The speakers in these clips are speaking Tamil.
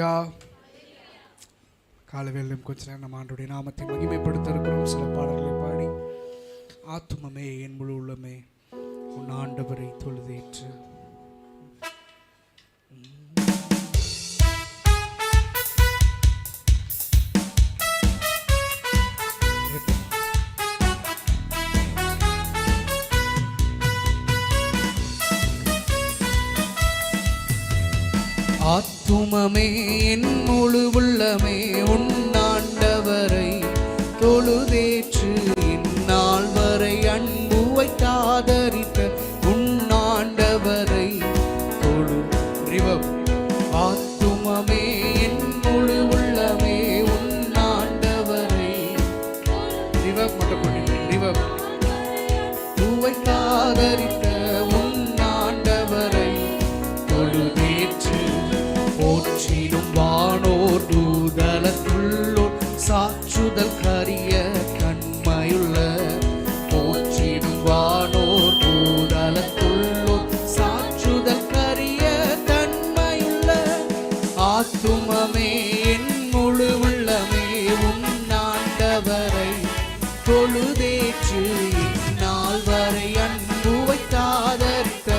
ஹல்லேலூயா. காலவேளையிலும் கொஞ்ச நேரம் நம்ம ஆண்டவருடைய நாமத்தை மகிமைப்படுத்த இருக்கிறோம். சில பாடல்களை பாடி ஆத்துமமே என் முழு உள்ளமே உன் ஆண்டவரை தொழுதேற்று. ஆத்துமமே என் முழு உள்ளமே உன் ஆண்டவரை தொழுதேற்று. இந்நாள் வரை அன்பு வைத்தாதரித்த உன் ஆண்டவரை தொழு. ஆத்துமமே என் முழு உள்ளமே உன் ஆண்டவரை வைத்தாதரித்த உன் ஆண்டவரை தொழுதேற்று. போற்றிடும் வானோர் தூதலத்துள்ளோர் சாற்றுதல் கரிய கண்மையுள்ள. போற்றிடும் வானோர் தூதலத்துள்ளோர் சாற்றுதல் கரிய கண்மையுள்ள. ஆத்துமமே என் முழு உள்ளமே உன் ஆண்டவரை தொழுதேற்று. இந்நாள் வரை அன்பு வைத்தாதரித்த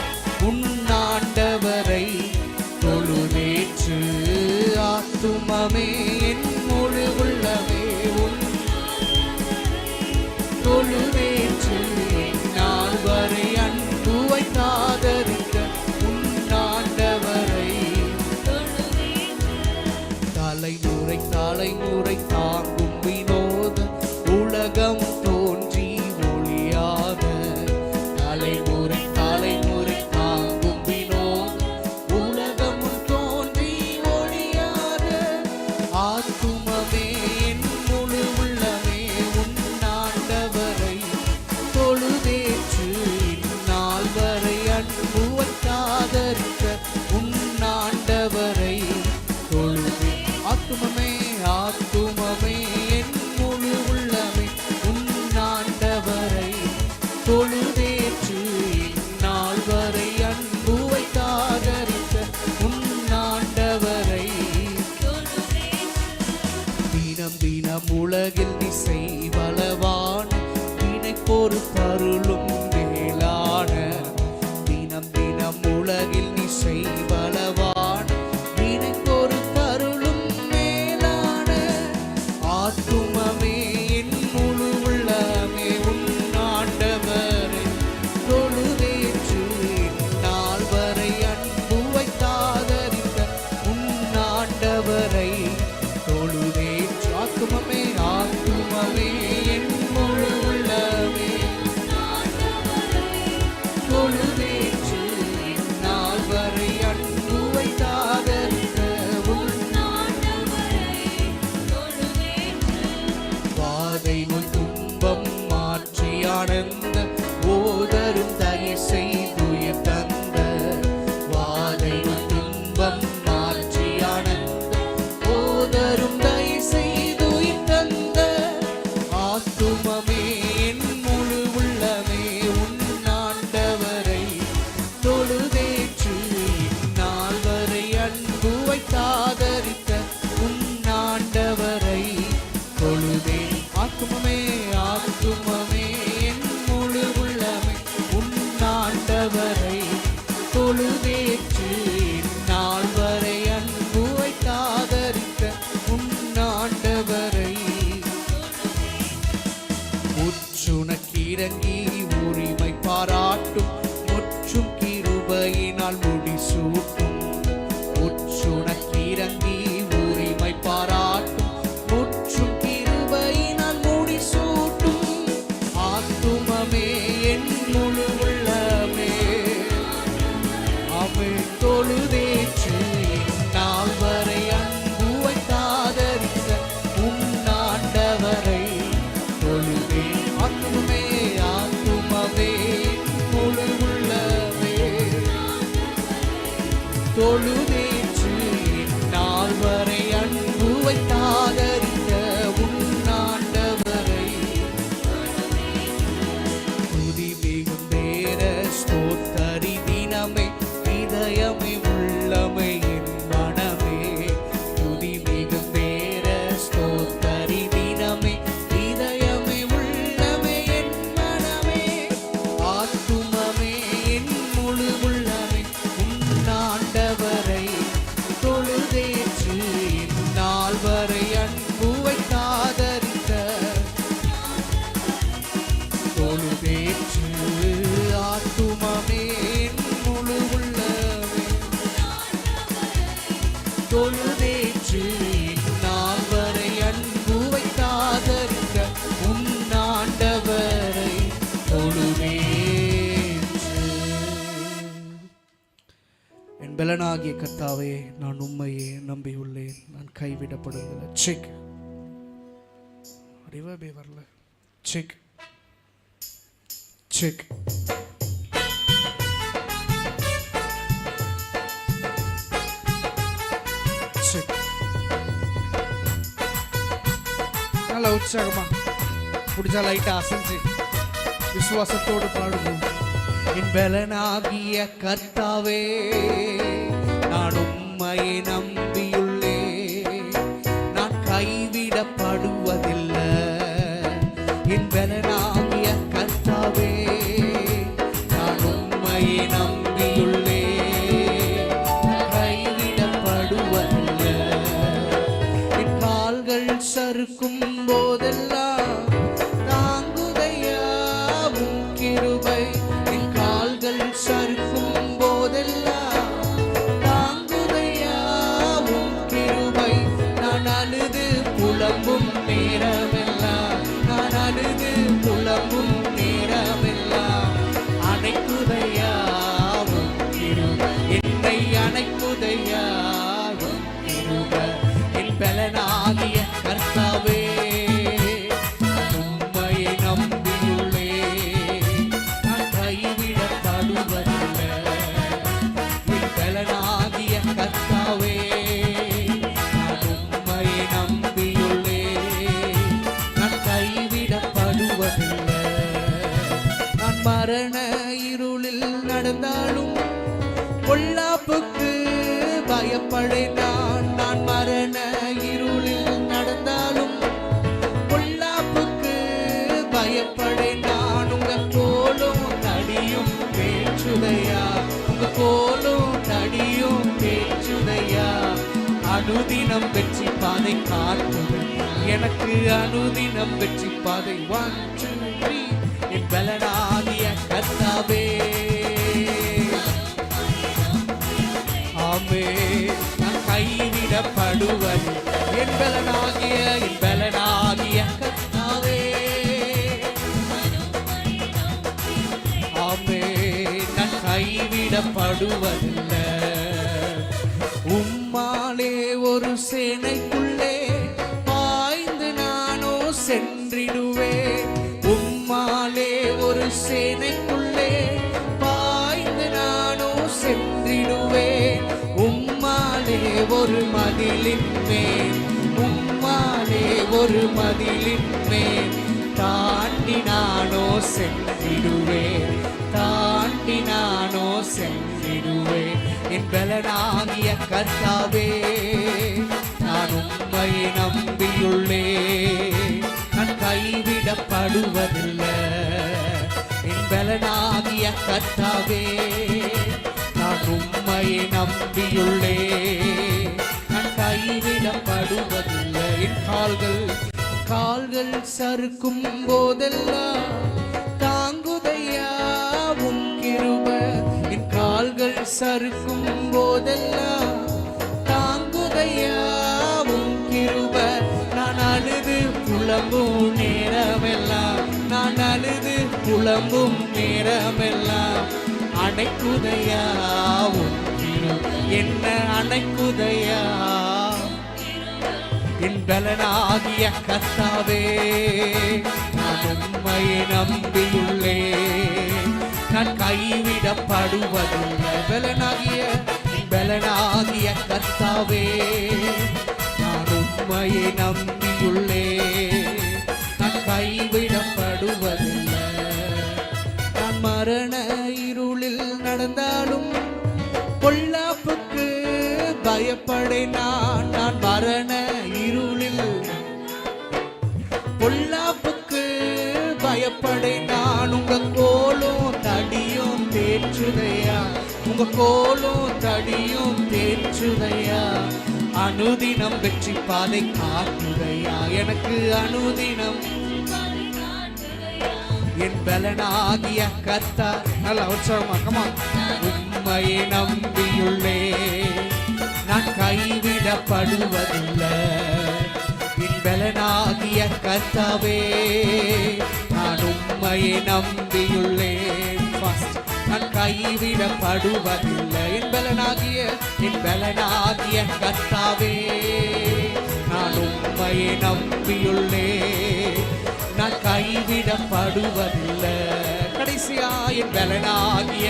உன் ஆண்டவரை தொழுதேற்று. ஆத்துமமே என் முழு உள்ளமே உன் தொழுதேற்று. இந்நாள் வரை அன்பு வைத்தாதரித்த உன் ஆண்டவரை தலைமுறை தலைமுறை தாங்கும் வினோத உலகம் தோன்றி ஒளியாக. தலைமுறை தலைமுறை தாங்கும் வினோத உலகம் தோன்றி ஒளியாக. ஆத்துமமே என் முழு உள்ளமே உன் ஆண்டவரை தொழுதேற்று. இந்நாள் வரை அன்பு வைத்தாதரித்த உன் ஆண்டவரை தொழுதே. ஆத்துமமே ஆத்துமமே என் முழு உள்ளமே உன் ஆண்டவரை தொழுதேற்று. இந்நாள் வரை அன்பு வைத்தாதரித்த உன் ஆண்டவரை தினம் தினம் உலகில் இசை வளவான வினை பொறுத்தருளும் மேலான. தினம் தினம் உலகில் இசை வளவான வினை பொறுத்தருளும் மேலான. ஆத்துமமே என் முழு உள்ளமே உன் ஆண்டவரை தொழுதேற்று. இந்நாள் வரை அன்பு வைத்தாதரித்த உன் ஆண்டவரை தொழுதேற்று. ஆத்துமமே ஆத்துமமே என் முழு உள்ளமே தொழுதேற்று. இந்நாள் வரை அன்பு வைத்தாதரித்த உன் வாதை நோய் துன்பம் மாற்றி ஆனந்த ஓதரும் தகை செய்துய தந்த. வாதை நோய் துன்பம் மாற்றி ஆனந்த ஓதரும் தகை செய்துய தந்த. ஆத்துமமே என் முழு உள்ளமே உன் ஆண்டவரை தொழுதேற்று. இந்நாள் வரை அன்பு வைத்தாதரித்த உன் ஆண்டவரை தொழுதே. ஆத்துமமே ஆத்துமமே என் முழு உள்ளமே உன் ஆண்டவரை தொழுதேற்று. இந்நாள் வரை அன்பு வைத்தாதரித்த உன் ஆண்டவரை முற்றுனக்கிறங்கி உரிமை பாராட்டும் முற்றும் கிருபையினால் முடிசூட்டும். முற்றுனக்கிறங்கி உரிமை பாராட்டும் முற்றும் கிருபையினால் முடிசூட்டும். ஆத்துமமே என் முழு உள்ளமே அவை தொழுதேற்று. இந்நாள் வரை அன்பு வைத்தாதரித்த உன் ஆண்டவரை தொழுதே. ஆத்துமமே ஆத்துமமே முழு உள்ளமே தொழுதேற்று. இந்நாள் வரை அன்பு வைத்தாதரித்த உன் ஆண்டவரை துதி மிகுந்தேர ஸ்தோத்தரி தினமே இதயமே உள்ளமை என் மனமே. தொழுதேற்று இந்நாள் வரை அன்பு வைத்தாதருக்க உன்னாண்டவரை தொழுதேற்று. என் பலனாகிய கர்த்தாவே, நான் உம்மையே நம்பியுள்ளேன், நான் கைவிடப்படுவதில்லை. செக் ரிவர்பே வரல. Check check check. நல்ல உற்சாகமா பிடிச்சா லைட்டா அசைஞ்சு விசுவாசத்தோடு பாடுவோம். என் பலனாகிய கர்த்தாவே, நான் உம்மையை நம்பியுள்ளேன், நான் கைவிடப்படுவதில்லை. என் பலனாகிய கர்த்தாவே, நான் உம்மையை நம்பியுள்ளேன், கைவிடப்படுவதில்லை. என் கால்கள் சறுக்கும் போதெல்லாம் தாங்குதையா உம் கிருபை. என் கால்கள் சறுக்கும் போதெல்லாம் தாங்குதையா உம் கிருபை. நான் அழுது புலம்பும் நேரமெல்லாம், நான் அழுது புலம்பும் நேரமெல்லாம் அணைக்குதையா உம் கிருபை. என்னை அணைக்குதையா உம் கிருபை. என் பலனாகிய கர்த்தாவே, உம்மையை நம்பியுள்ளேன், நான் கைவிடப்படுவதில்லை. என் பலனாகிய கர்த்தாவே, நான் உம்மையை நம்பியுள்ளேன், நான் கைவிடப்படுவதில்லை. நான் மரண இருளில் நடந்தாலும் பொல்லாப்புக்கு பயப்படேன். நான் மரண இருளில் நடந்தாலும் பொல்லாப்புக்கு பயப்படேன். நான் உங்க கோலும் தடியும் பேச்சுதையா, உங்க கோலும் தடியும் பேச்சுதையா. அனுதினம் வெற்றி பாதை காட்டுது எனக்கு, அனுதினம் வெற்றி பாதை. 1 2 3. என் பலனாகிய கர்த்தாவே, ஆமே, நான் கைவிடப்படுவது. என் பலனாகிய கர்த்தாவே, ஆமே, நான் கைவிடப்படுவதில்லை. உம்மாலே ஒரு சேனைக்குள்ளே பாய்ந்து நானோ சென்றிடுவேன். உம்மாலே ஒரு சேனைக்குள்ளே பாய்ந்து நானோ சென்றிடுவேன். உம்மாலே ஒரு மதிலின் மேல், உம்மாலே ஒரு மதிலின் மேல் தாண்டி நானோ சென்றிடுவேன், தாண்டி நானோ சென்றிடுவேன். என் பலனாகிய கர்த்தாவே, நான் உம்மையை நம்பியுள்ளேன், நான் கைவிடப்படுவதில்லை. என் பலனாகிய கர்த்தாவே, நான் உம்மையை நம்பியுள்ளேன், நான் கைவிடப்படுவதில்லை. என் கால்கள் சறுக்கும் போதெல்லாம் தாங்குதையா உம் கிருபை. என் கால்கள் சறுக்கும் போதெல்லாம் தாங்குதையா உம் கிருபை. நான் அழுது புலம்பும் நேரமெல்லாம், நான் அழுது புலம்பும் நேரமெல்லாம் அணைக்குதையா உம் கிருபை. என்ன அணைக்குதையா. என் பலனாகிய கர்த்தாவே, நான் உம்மையை நம்பியுள்ளேன், நான் கைவிடப்படுவதில்லை. பலனாகிய கர்த்தாவே, நான் உம்மையை நம்பியுள்ளேன், நான் கைவிடப்படுவதில்லை. நான் மரண இருளில் நடந்தாலும் பொல்லாப்புக்கு பயப்படேன். நான் மரண இருளில் பொல்லாப்புக்கு பயப்படேன். நான் உங்க கோலும் தடியும் தேற்றுதையா, உங்க கோலும் தடியும் தேற்றுதையா. அனுதினம் வெற்றி பாதை காட்டுதையா எனக்கு, அனுதினம். என் பலனாகிய கர்த்தா, நல்ல உற்சாகமா கமா. உம்மையை நம்பியுள்ளேன், நான் கைவிடப்படுவதில்லை. என் பலனாகிய கர்த்தாவே, நான் உம்மையை நம்பியுள்ளேன். நான் கைவிடப்படுவதில்லை. என் பலனாகிய கர்த்தாவே, நான் உம்மையை நம்பியுள்ளேன். நான் கைவிடப்படுவதில்லை. கடைசியா என் பலனாகிய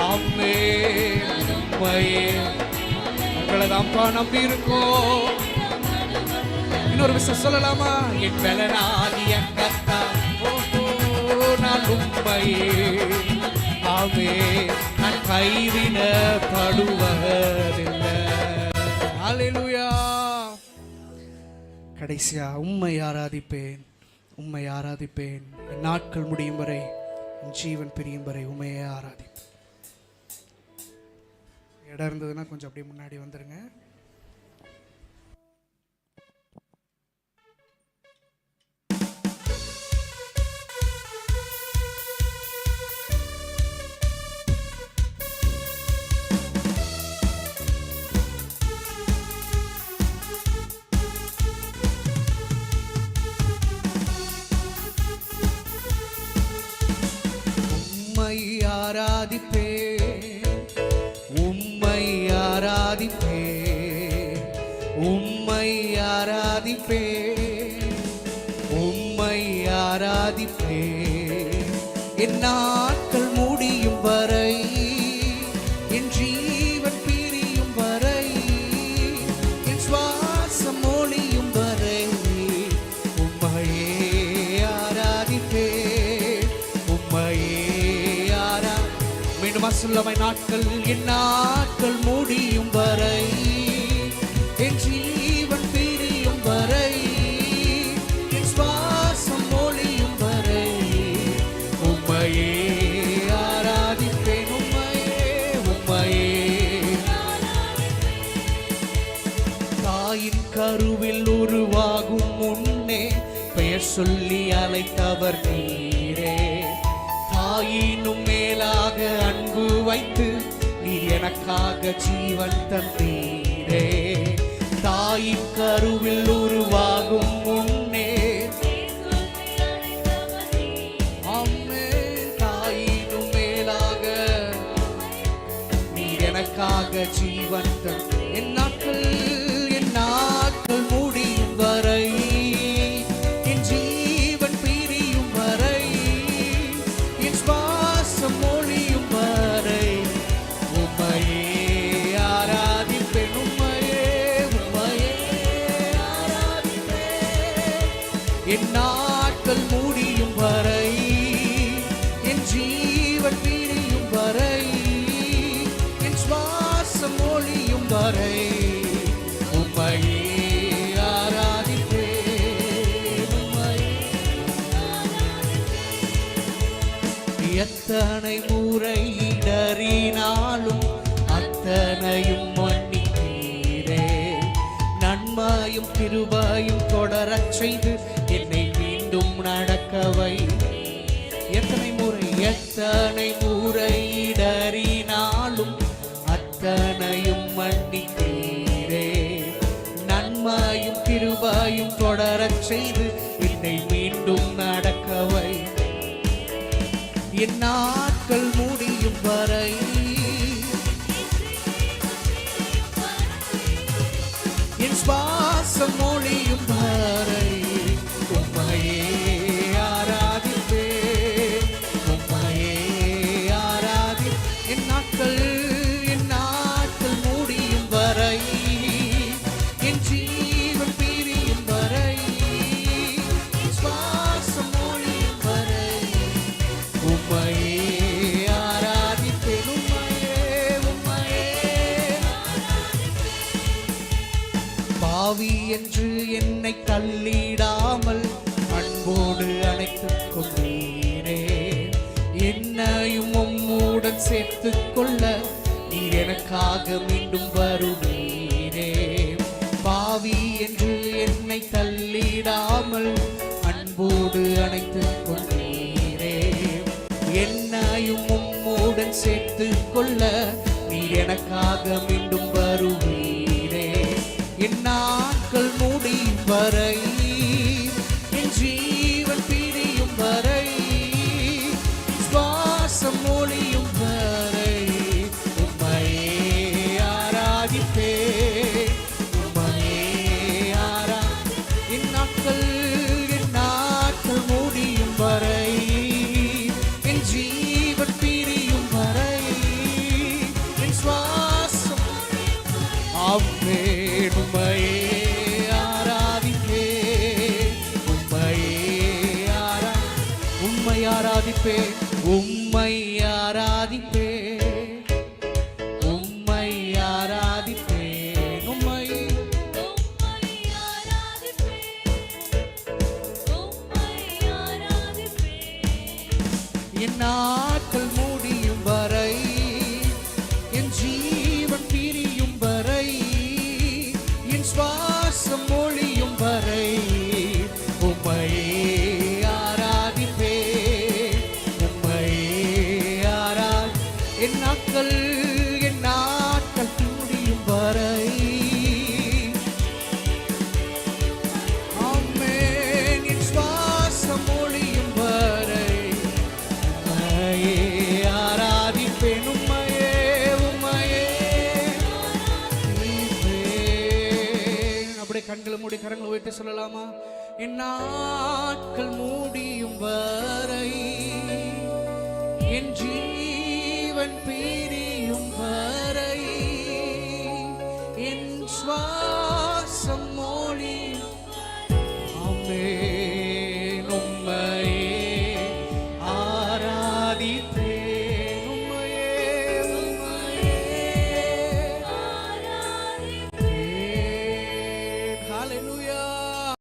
ஆமென் உம்மையே. உங்களை தான்ப்பா நம்பி இருக்கோம். இன்னொரு விஷயம் சொல்லலாமா? என் பலனாகிய கர்த்தாவே, நான் உம்மையே ஆமென், நான் கைவிடப்படுவதில்லை. ஹல்லேலூயா. கடைசியா உம்மை ஆராதிப்பேன், உம்மை ஆராதிப்பேன். என் நாட்கள் முடியும் வரை, என் ஜீவன் பிரியும் வரை உம்மையே ஆராதிப்பேன். இடம் இருந்ததுன்னா கொஞ்சம் அப்படியே முன்னாடி வந்துருங்க. உம்மை ஆராதிப்பேன், உம்மை ஆராதிப்பேன், உம்மை ஆராதிப்பேன், உம்மை ஆராதிப்பேன். என் நாட்கள் முடியும் வரை, என் ஜீவன் பிரியும் வரை, என் சுவாசம் ஒளியும் வரை உம்மையே ஆராதிப்பேன், உம்மையே மீண்டும் சொல்லமை. நாட்கள், என் நாட்கள் முடியும் வரை, என் ஜீவன் பிரியும் வரை, என் சுவாசம் ஒளியும் வரை உம்மையே ஆராதிப்பேன், உம்மையே உம்மையே. தாயின் கருவில் உருவாகும் முன்னே பெயர் சொல்லி அழைத்தவர் நீரே. தாயினும் மேலாக அன்பு வைத்து நீர் எனக்காக ஜீவன் தந்தீரே. தாயின் கருவில் உருவாகும் முன்னே, ஆமென், தாயினும் மேலாக நீர் எனக்காக ஜீவன் தந்த. என் நாட்கள், என் நாட்கள் முடியும் வரை, என் ஜீவன் பிரியும் வரை, என் சுவாசம் ஒளியும் வரை உம்மையே ஆராதிப்பேன், உம்மையே உம்மையே ஆராதிப்பேன். என் நாட்கள் முடியும் வரை, என் ஜீவன் பிரியும் வரை, என் சுவாசம் ஒளியும் வரை உம்மையே ஆராதிப்பேன், உம்மையே. எத்தனை முறை இடறினாலும் அத்தனையும் மன்னித்தீரே. நன்மையும் கிருபையும் தொடரச் செய்து என்னை மீண்டும் நடக்கவை. எத்தனை முறை இடறினாலும் அத்தனையும் மன்னித்தீரே. நன்மையும் கிருபையும் தொடரச் செய்து என்னை மீண்டும் நடக்கவை. என் நாட்கள் முடியும் வரை, என் சுவாசம் ஒளியும் வரை உம்மையே ஆராதிப்பேன், உம்மையே ஆராதி. என் நாட்கள், என் நாட்கள் முடியும் வரை, என் ஜீவன் பிரியும் வரை, என் சுவாசம் ஒளியும் வரை உம்மையே ஆராதிப்பேன், உம்மையே உம்மையே. பாவி என்று என்னை தள்ளிடாமல் அன்போடு அணைத்துக் கொண்டீரே. என்னையும் உம்முடன் சேர்த்துக் கொள்ள நீர் எனக்காக மீண்டும் வருவீரே. பாவி என்று என்னை தள்ளிடாமல் அன்போடு அணைத்துக் கொண்டீரே. என்னையும் உம்முடன் சேர்த்துக் கொள்ள நீர் எனக்காக மீண்டும் வருவீரே. என் நாட்கள் முடியும் வரை, என் ஜீவன் பிரியும் வரை, சுவாசம் ஒளியும் வரை உம்மையே ஆராதிப்பேன். உம்மையே என் நாட்கள் முடியும் வரை, என் ஜீவன் பிரியும் வரை, என் சுவாசம் ஆமென். உம்மையே ஆராதிப்பேன். உம்மை ஆராதிப்பேன். உம்மை ஆராதிப்பேன். உம்மை ஆராதிப்பேன். உம்மை என் நாட்கள் முடியும் வரை, என் ஜீவன் பிரியும் வரை, என் சுவாசம் ஒளியும் வரை உம்மையே ஆராதிப்பேன். உம்மையே என் நாட்கள் முடியும் வரை, ஆமென், என் சுவாசம் ஒளியும் வரை உம்மையே ஆராதிப்பேன். உம்மையே ஆராதிப்பேன். அப்படியே கண்களை மூடி கரங்களை வைத்து சொல்லலாமா? என் நாட்கள் முடியும் வரை, என் ஜீவன்